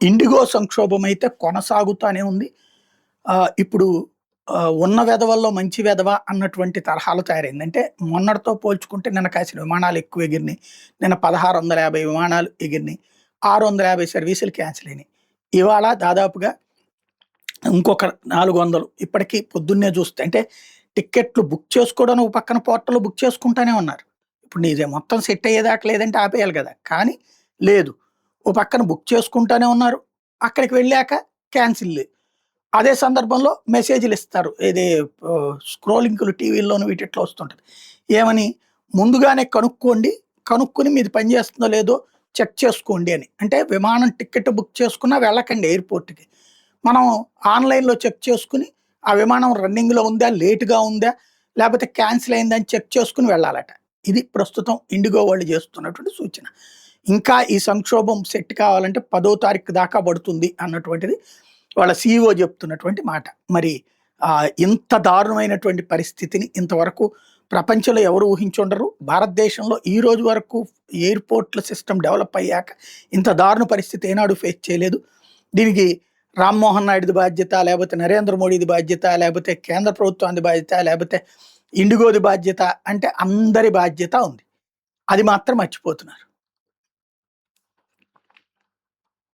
IndiGo సంక్షోభం అయితే కొనసాగుతానే ఉంది. ఇప్పుడు ఉన్న వెధవల్లో మంచి వెధవ అన్నటువంటి తరహాలో తయారైంది. అంటే మొన్నటితో పోల్చుకుంటే నిన్న కాసిన విమానాలు ఎక్కువ ఎగిరినాయి. నిన్న 1650 విమానాలు ఎగిరినాయి. 650 సర్వీసులు క్యాన్సిల్ అయినాయి. ఇవాళ దాదాపుగా ఇంకొక 400 ఇప్పటికి పొద్దున్నే చూస్తే అంటే టికెట్లు బుక్ చేసుకోవడానికి ఒక పక్కన పోర్టల్‌లో బుక్ చేసుకుంటానే ఉన్నారు. ఇప్పుడు నీది మొత్తం సెట్ అయ్యేదాకా లేదంటే ఆపేయాలి కదా! కానీ లేదు. ఓ పక్కన బుక్ చేసుకుంటానే ఉన్నారు. అక్కడికి వెళ్ళాక క్యాన్సిల్. అదే సందర్భంలో మెసేజ్‌లిస్తారు. ఇది స్క్రోలింగ్‌లు టీవీల్లోను వీటిట్లో వస్తుంటది. ఏమని? ముందుగానే కనుక్కోండి. కనుక్కొని మీది పనిచేస్తుందో లేదో చెక్ చేసుకోండి అని. అంటే విమానం టికెట్ బుక్ చేసుకున్నా వెళ్ళకండి ఎయిర్‌పోర్ట్‌కి. మనం ఆన్‌లైన్‌లో చెక్ చేసుకొని, ఆ విమానం రన్నింగ్‌లో ఉందా? లేట్‌గా ఉందా? లేపోతే క్యాన్సిల్ అయిందా? అని చెక్ చేసుకొని వెళ్ళాలట. ఇది ప్రస్తుతం ఇండిగో వాళ్ళు చేస్తున్నటువంటి సూచన. ఇంకా ఈ సంక్షోభం సెట్ కావాలంటే 10వ తారీఖు దాకా పడుతుంది అన్నటువంటిది వాళ్ళ సీఈఓ చెప్తున్నటువంటి మాట. మరి ఇంత దారుణమైనటువంటి పరిస్థితిని ఇంతవరకు ప్రపంచంలో ఎవరు ఊహించుండరు. భారతదేశంలో ఈ రోజు వరకు ఎయిర్‌పోర్ట్‌ల సిస్టమ్ డెవలప్ అయ్యాక ఇంత దారుణ పరిస్థితి ఏనాడు ఫేస్ చేయలేదు. దీనికి రామ్మోహన్ నాయుడుది బాధ్యత, లేపోతే నరేంద్ర మోడీది బాధ్యత, లేపోతే కేంద్ర ప్రభుత్వానిది బాధ్యత, లేపోతే ఇండిగోది బాధ్యత అంటే అందరి బాధ్యత ఉంది. అది మాత్రం మర్చిపోతున్నారు.